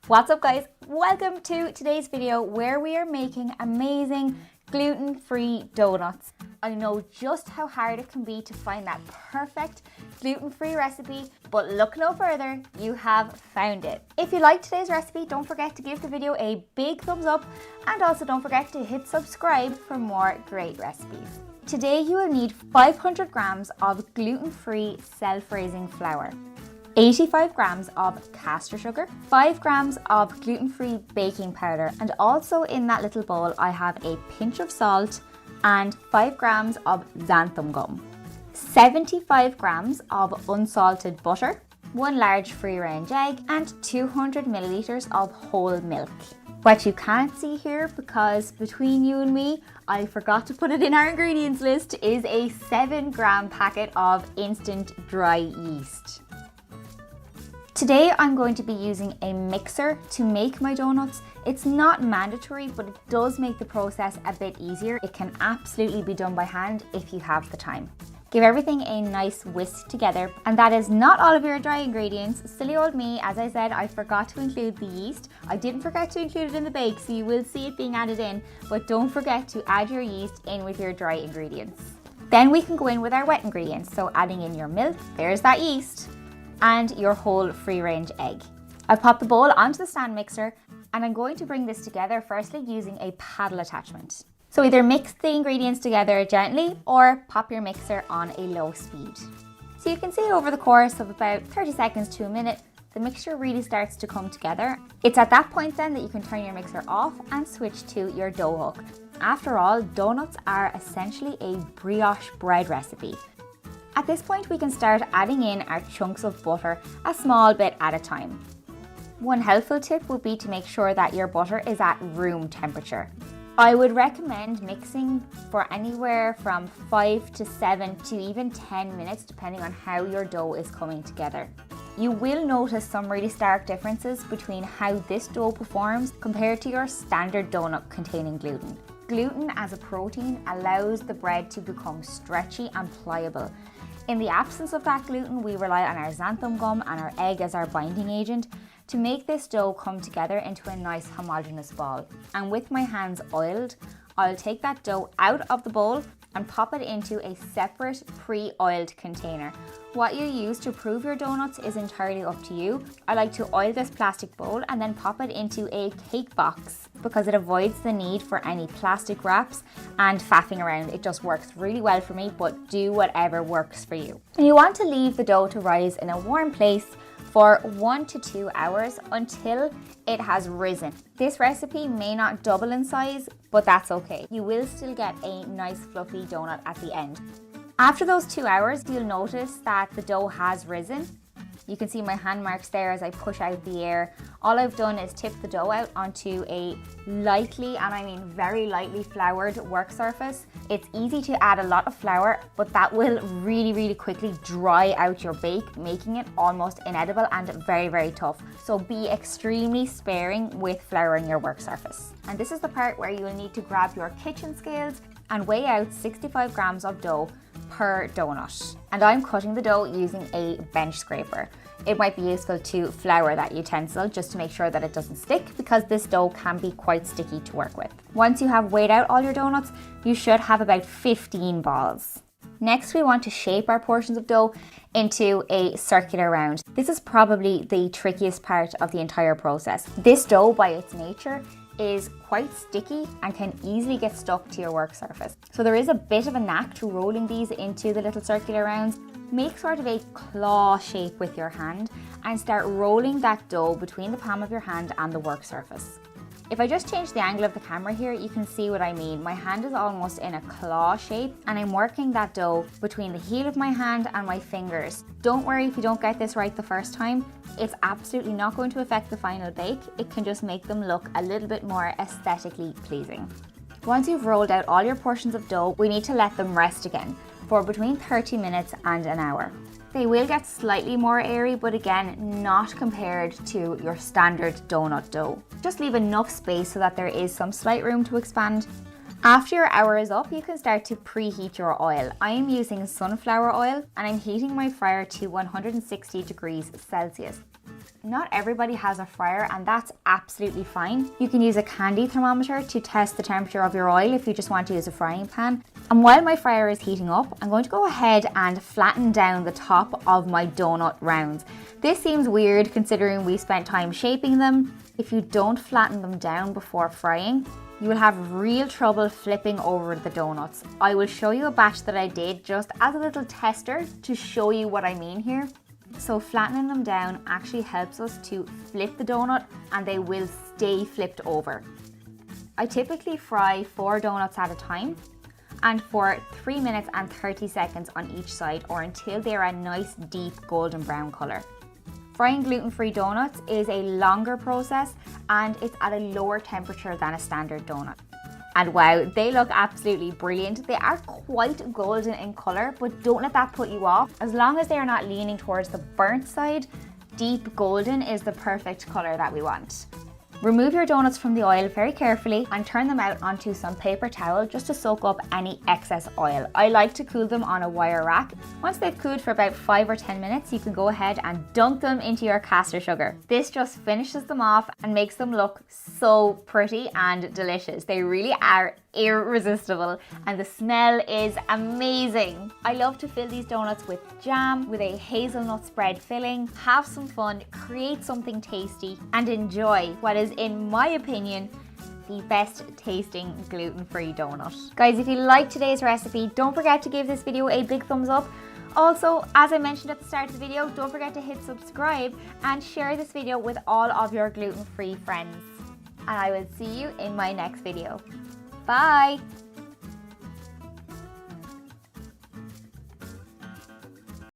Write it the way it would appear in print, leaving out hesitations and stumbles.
What's up guys? Welcome to today's video where we are making amazing gluten-free donuts. I know just how hard it can be to find that perfect gluten-free recipe, but look no further, you have found it. If you liked today's recipe, don't forget to give the video a big thumbs up and also don't forget to hit subscribe for more great recipes. Today you will need 500 grams of gluten-free self-raising flour, 85 grams of caster sugar, 5 grams of gluten-free baking powder, and also in that little bowl I have a pinch of salt and 5 grams of xanthum gum, 75 grams of unsalted butter, 1 large free-range egg, and 200 milliliters of whole milk. What you can't see here, because between you and me, I forgot to put it in our ingredients list, is a 7-gram packet of instant dry yeast. Today I'm going to be using a mixer to make my donuts. It's not mandatory, but it does make the process a bit easier. It can absolutely be done by hand if you have the time. Give everything a nice whisk together, and that is not all of your dry ingredients. Silly old me, as I said, I forgot to include the yeast. I didn't forget to include it in the bake, so you will see it being added in, but don't forget to add your yeast in with your dry ingredients. Then we can go in with our wet ingredients, so adding in your milk, there's that yeast, and your whole free-range egg. I've popped the bowl onto the stand mixer, and I'm going to bring this together firstly using a paddle attachment. So either mix the ingredients together gently or pop your mixer on a low speed. So you can see over the course of about 30 seconds to a minute, the mixture really starts to come together. It's at that point then that you can turn your mixer off and switch to your dough hook. After all, donuts are essentially a brioche bread recipe. At this point, we can start adding in our chunks of butter a small bit at a time. One helpful tip would be to make sure that your butter is at room temperature. I would recommend mixing for anywhere from 5 to 7 to even 10 minutes depending on how your dough is coming together. You will notice some really stark differences between how this dough performs compared to your standard donut containing gluten. Gluten as a protein allows the bread to become stretchy and pliable. In the absence of that gluten, we rely on our xanthum gum and our egg as our binding agent to make this dough come together into a nice homogeneous ball. And with my hands oiled, I'll take that dough out of the bowl and pop it into a separate pre-oiled container. What you use to prove your donuts is entirely up to you. I like to oil this plastic bowl and then pop it into a cake box because it avoids the need for any plastic wraps and faffing around. It just works really well for me, but do whatever works for you. And you want to leave the dough to rise in a warm place for 1 to 2 hours until it has risen. This recipe may not double in size, but that's okay. You will still get a nice fluffy donut at the end. After those 2 hours, you'll notice that the dough has risen. You can see my hand marks there as I push out the air. All I've done is tip the dough out onto a lightly, and I mean very lightly floured work surface. It's easy to add a lot of flour, but that will really quickly dry out your bake, making it almost inedible and very tough. So be extremely sparing with flouring your work surface. And this is the part where you will need to grab your kitchen scales and weigh out 65 grams of dough per donut. And I'm cutting the dough using a bench scraper. It might be useful to flour that utensil just to make sure that it doesn't stick, because this dough can be quite sticky to work with. Once you have weighed out all your donuts, you should have about 15 balls. Next, we want to shape our portions of dough into a circular round. This is probably the trickiest part of the entire process. This dough, by its nature, is quite sticky and can easily get stuck to your work surface. So there is a bit of a knack to rolling these into the little circular rounds. Make sort of a claw shape with your hand and start rolling that dough between the palm of your hand and the work surface. If I just change the angle of the camera here, you can see what I mean. My hand is almost in a claw shape and I'm working that dough between the heel of my hand and my fingers. Don't worry if you don't get this right the first time. It's absolutely not going to affect the final bake. It can just make them look a little bit more aesthetically pleasing. Once you've rolled out all your portions of dough, we need to let them rest again for between 30 minutes and an hour. They will get slightly more airy, but again, not compared to your standard donut dough. Just leave enough space so that there is some slight room to expand. After your hour is up, you can start to preheat your oil. I am using sunflower oil and I'm heating my fryer to 160 degrees Celsius. not everybody has a fryer, and that's absolutely fine. You can use a candy thermometer to test the temperature of your oil if you just want to use a frying pan. And while my fryer is heating up, I'm going to go ahead and flatten down the top of my donut rounds. This seems weird considering we spent time shaping them. If you don't flatten them down before frying, you will have real trouble flipping over the donuts. I will show you a batch that I did just as a little tester to show you what I mean here. So flattening them down actually helps us to flip the donut and they will stay flipped over. I typically fry 4 donuts at a time and for 3 minutes and 30 seconds on each side, or until they're a nice deep golden brown colour. Frying gluten-free donuts is a longer process and it's at a lower temperature than a standard donut. And wow, they look absolutely brilliant. They are quite golden in colour, but don't let that put you off. As long as they are not leaning towards the burnt side, deep golden is the perfect colour that we want. Remove your donuts from the oil very carefully and turn them out onto some paper towel just to soak up any excess oil. I like to cool them on a wire rack. Once they've cooled for about 5 or 10 minutes, you can go ahead and dunk them into your caster sugar. This just finishes them off and makes them look so pretty and delicious. They really are irresistible and the smell is amazing. I love to fill these donuts with jam, with a hazelnut spread filling, have some fun, create something tasty and enjoy what is, in my opinion, the best tasting gluten-free donut. Guys, if you liked today's recipe, don't forget to give this video a big thumbs up. Also, as I mentioned at the start of the video, don't forget to hit subscribe and share this video with all of your gluten-free friends. And I will see you in my next video. Bye!